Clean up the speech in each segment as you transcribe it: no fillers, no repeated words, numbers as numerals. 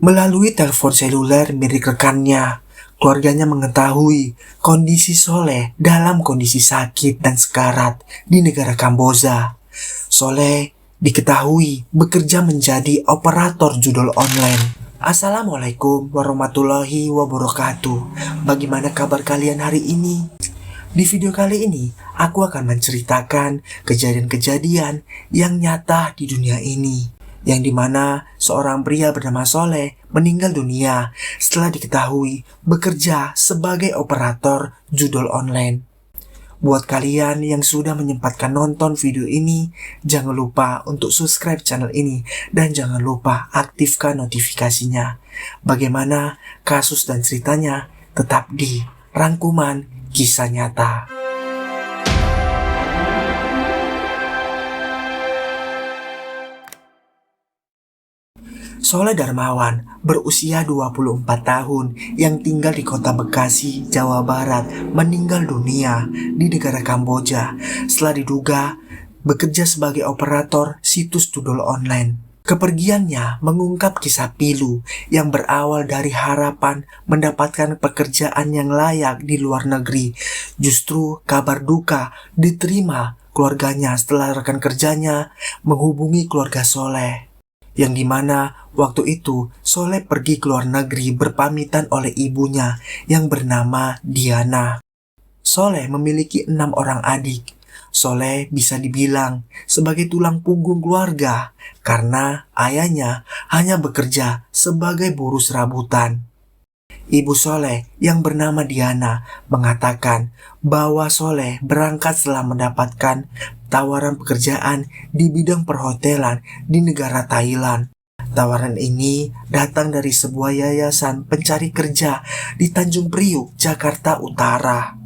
Melalui telepon seluler milik rekannya, keluarganya mengetahui kondisi Soleh dalam kondisi sakit dan sekarat di negara Kamboja. Soleh diketahui bekerja menjadi operator judul online. Assalamualaikum warahmatullahi wabarakatuh. Bagaimana kabar kalian hari ini? Di video kali ini, aku akan menceritakan kejadian-kejadian yang nyata di dunia ini, yang dimana seorang pria bernama Soleh meninggal dunia setelah diketahui bekerja sebagai operator judul online. Buat kalian yang sudah menyempatkan nonton video ini, jangan lupa untuk subscribe channel ini dan jangan lupa aktifkan notifikasinya. Bagaimana kasus dan ceritanya tetap di rangkuman kisah nyata. Soleh Darmawan berusia 24 tahun yang tinggal di kota Bekasi, Jawa Barat meninggal dunia di negara Kamboja setelah diduga bekerja sebagai operator situs judul online. Kepergiannya mengungkap kisah pilu yang berawal dari harapan mendapatkan pekerjaan yang layak di luar negeri. Justru kabar duka diterima keluarganya setelah rekan kerjanya menghubungi keluarga Soleh. Yang dimana waktu itu Soleh pergi ke luar negeri berpamitan oleh ibunya yang bernama Diana. Soleh memiliki 6 orang adik. Soleh bisa dibilang sebagai tulang punggung keluarga karena ayahnya hanya bekerja sebagai buruh serabutan. Ibu Soleh yang bernama Diana mengatakan bahwa Soleh berangkat setelah mendapatkan tawaran pekerjaan di bidang perhotelan di negara Thailand. Tawaran ini datang dari sebuah yayasan pencari kerja di Tanjung Priuk, Jakarta Utara.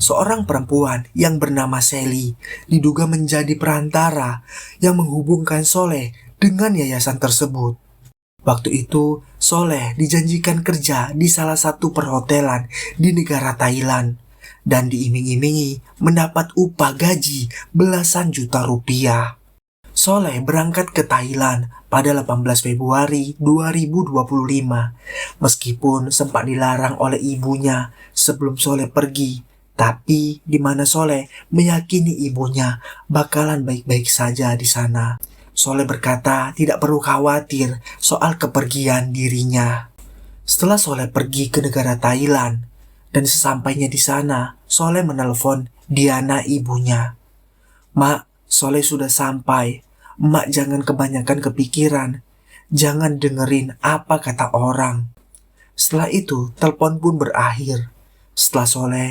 Seorang perempuan yang bernama Sally diduga menjadi perantara yang menghubungkan Soleh dengan yayasan tersebut. Waktu itu, Soleh dijanjikan kerja di salah satu perhotelan di negara Thailand dan diiming-imingi mendapat upah gaji belasan juta rupiah. Soleh berangkat ke Thailand pada 18 Februari 2025 meskipun sempat dilarang oleh ibunya sebelum Soleh pergi. Tapi di mana Soleh meyakini ibunya bakalan baik-baik saja di sana. Soleh berkata tidak perlu khawatir soal kepergian dirinya. Setelah Soleh pergi ke negara Thailand dan sesampainya di sana, Soleh menelpon Diana ibunya. "Mak, Soleh sudah sampai. Mak jangan kebanyakan kepikiran. Jangan dengerin apa kata orang." Setelah itu, telepon pun berakhir. Setelah Soleh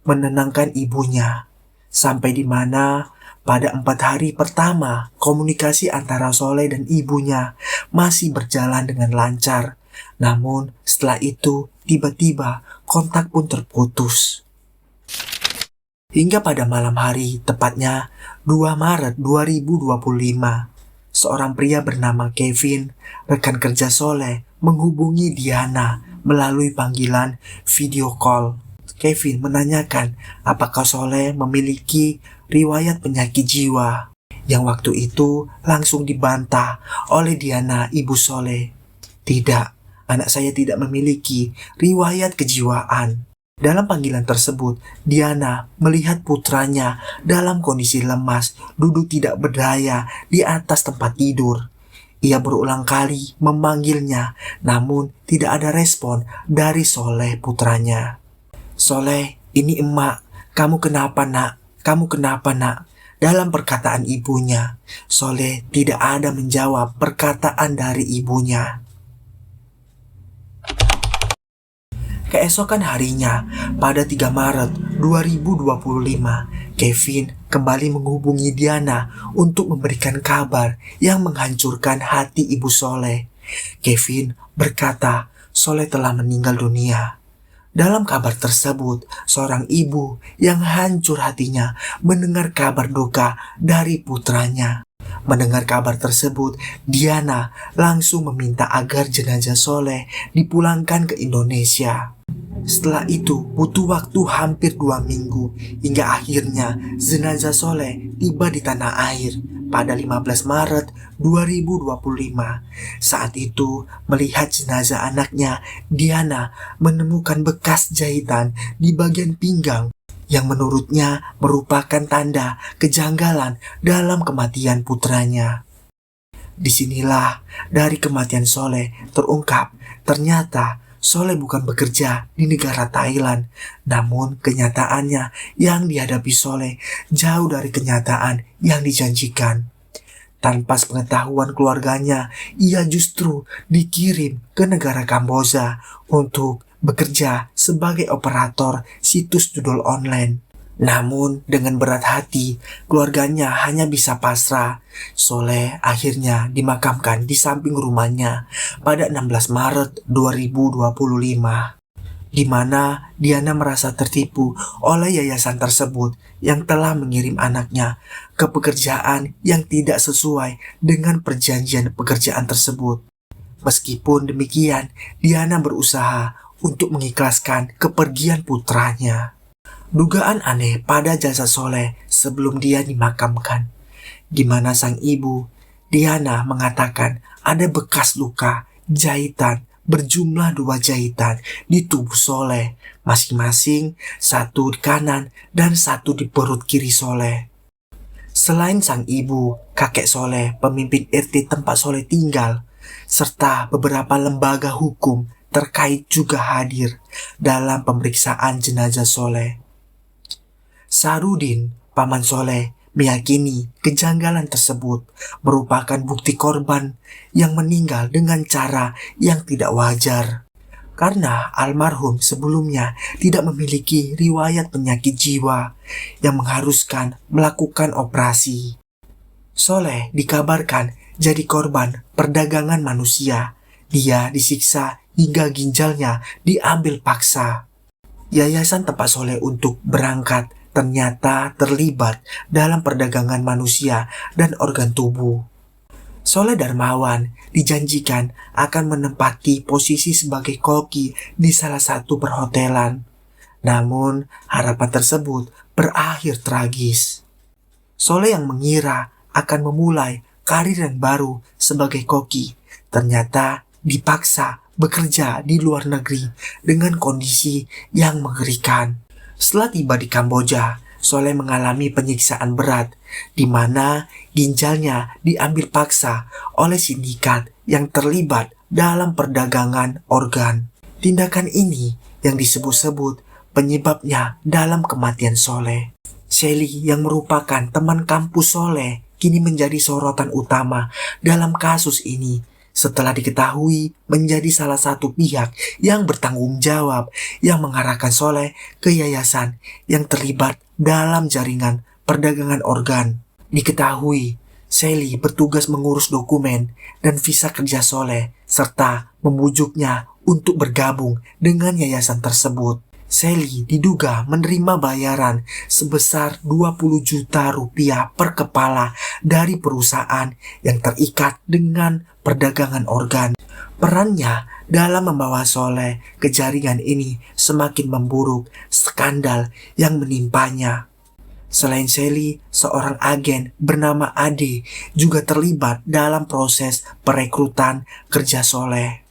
menenangkan ibunya. Sampai di mana pada 4 hari pertama, komunikasi antara Soleh dan ibunya masih berjalan dengan lancar. Namun setelah itu, tiba-tiba kontak pun terputus. Hingga pada malam hari, tepatnya 2 Maret 2025, seorang pria bernama Kevin, rekan kerja Soleh, menghubungi Diana melalui panggilan video call. Kevin menanyakan apakah Soleh memiliki riwayat penyakit jiwa, yang waktu itu langsung dibantah oleh Diana ibu Soleh. "Tidak, anak saya tidak memiliki riwayat kejiwaan." Dalam panggilan tersebut, Diana melihat putranya dalam kondisi lemas, duduk tidak berdaya di atas tempat tidur. Ia berulang kali memanggilnya, namun tidak ada respon dari Soleh putranya. "Soleh, ini emak. Kamu kenapa nak? Kamu kenapa nak?" Dalam perkataan ibunya, Soleh tidak ada menjawab perkataan dari ibunya. Keesokan harinya, pada 3 Maret 2025, Kevin kembali menghubungi Diana untuk memberikan kabar yang menghancurkan hati ibu Soleh. Kevin berkata Soleh telah meninggal dunia. Dalam kabar tersebut, seorang ibu yang hancur hatinya mendengar kabar duka dari putranya. Mendengar kabar tersebut, Diana langsung meminta agar jenazah Soleh dipulangkan ke Indonesia. Setelah itu butuh waktu hampir 2 minggu hingga akhirnya jenazah Soleh tiba di tanah air pada 15 Maret 2025. Saat itu melihat jenazah anaknya, Diana menemukan bekas jahitan di bagian pinggang yang menurutnya merupakan tanda kejanggalan dalam kematian putranya. Disinilah dari kematian Soleh terungkap ternyata Soleh bukan bekerja di negara Thailand, namun kenyataannya yang dihadapi Soleh jauh dari kenyataan yang dijanjikan. Tanpa sepengetahuan keluarganya, ia justru dikirim ke negara Kamboja untuk bekerja sebagai operator situs judul online. Namun dengan berat hati, keluarganya hanya bisa pasrah. Soleh akhirnya dimakamkan di samping rumahnya pada 16 Maret 2025. Di mana Diana merasa tertipu oleh yayasan tersebut yang telah mengirim anaknya ke pekerjaan yang tidak sesuai dengan perjanjian pekerjaan tersebut. Meskipun demikian, Diana berusaha untuk mengikhlaskan kepergian putranya. Dugaan aneh pada jasad Soleh sebelum dia dimakamkan, di mana sang ibu, Diana, mengatakan ada bekas luka jahitan berjumlah 2 jahitan di tubuh Soleh, masing-masing 1 di kanan dan 1 di perut kiri Soleh. Selain sang ibu, kakek Soleh, pemimpin RT tempat Soleh tinggal, serta beberapa lembaga hukum terkait juga hadir dalam pemeriksaan jenazah Soleh. Sarudin, paman Soleh, meyakini kejanggalan tersebut merupakan bukti korban yang meninggal dengan cara yang tidak wajar. Karena almarhum sebelumnya tidak memiliki riwayat penyakit jiwa yang mengharuskan melakukan operasi. Soleh dikabarkan jadi korban perdagangan manusia. Dia disiksa hingga ginjalnya diambil paksa. Yayasan tempat Soleh untuk berangkat ternyata terlibat dalam perdagangan manusia dan organ tubuh. Soleh Darmawan dijanjikan akan menempati posisi sebagai koki di salah satu perhotelan. Namun harapan tersebut berakhir tragis. Soleh yang mengira akan memulai karir yang baru sebagai koki ternyata dipaksa bekerja di luar negeri dengan kondisi yang mengerikan. Setelah tiba di Kamboja, Soleh mengalami penyiksaan berat, di mana ginjalnya diambil paksa oleh sindikat yang terlibat dalam perdagangan organ. Tindakan ini yang disebut-sebut penyebabnya dalam kematian Soleh. Sally yang merupakan teman kampus Soleh kini menjadi sorotan utama dalam kasus ini, setelah diketahui menjadi salah satu pihak yang bertanggung jawab yang mengarahkan Soleh ke yayasan yang terlibat dalam jaringan perdagangan organ. Diketahui, Sally bertugas mengurus dokumen dan visa kerja Soleh serta membujuknya untuk bergabung dengan yayasan tersebut. Sally diduga menerima bayaran sebesar 20 juta rupiah per kepala dari perusahaan yang terikat dengan perdagangan organ. Perannya dalam membawa Soleh ke jaringan ini semakin memburuk skandal yang menimpanya. Selain Sally, seorang agen bernama Ade juga terlibat dalam proses perekrutan kerja Soleh.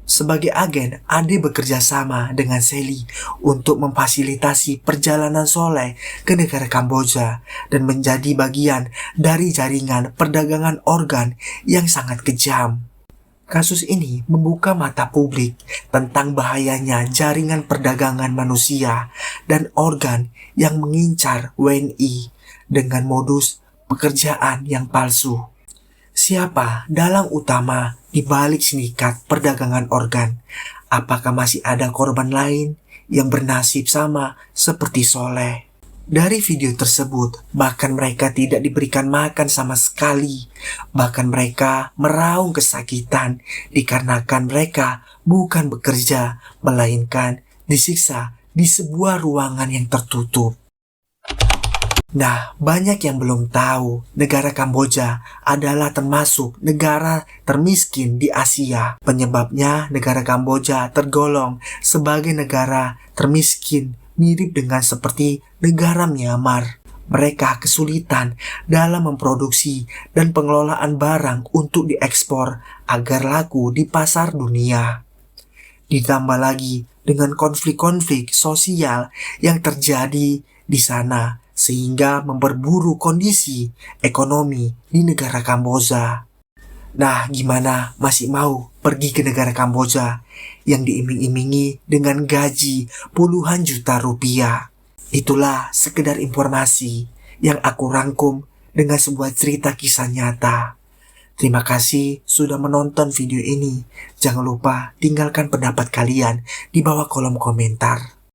Sebagai agen, Ade bekerja sama dengan Sally untuk memfasilitasi perjalanan Soleh ke negara Kamboja dan menjadi bagian dari jaringan perdagangan organ yang sangat kejam. Kasus ini membuka mata publik tentang bahayanya jaringan perdagangan manusia dan organ yang mengincar WNI dengan modus pekerjaan yang palsu. Siapa dalang utama di balik sindikat perdagangan organ? Apakah masih ada korban lain yang bernasib sama seperti Soleh? Dari video tersebut, bahkan mereka tidak diberikan makan sama sekali. Bahkan mereka meraung kesakitan dikarenakan mereka bukan bekerja, melainkan disiksa di sebuah ruangan yang tertutup. Nah, banyak yang belum tahu negara Kamboja adalah termasuk negara termiskin di Asia. Penyebabnya negara Kamboja tergolong sebagai negara termiskin mirip dengan seperti negara Myanmar. Mereka kesulitan dalam memproduksi dan pengelolaan barang untuk diekspor agar laku di pasar dunia. Ditambah lagi dengan konflik-konflik sosial yang terjadi di sana sehingga memperburuk kondisi ekonomi di negara Kamboja. Nah, gimana? Masih mau pergi ke negara Kamboja yang diiming-imingi dengan gaji puluhan juta rupiah? Itulah sekedar informasi yang aku rangkum dengan sebuah cerita kisah nyata. Terima kasih sudah menonton video ini. Jangan lupa tinggalkan pendapat kalian di bawah kolom komentar.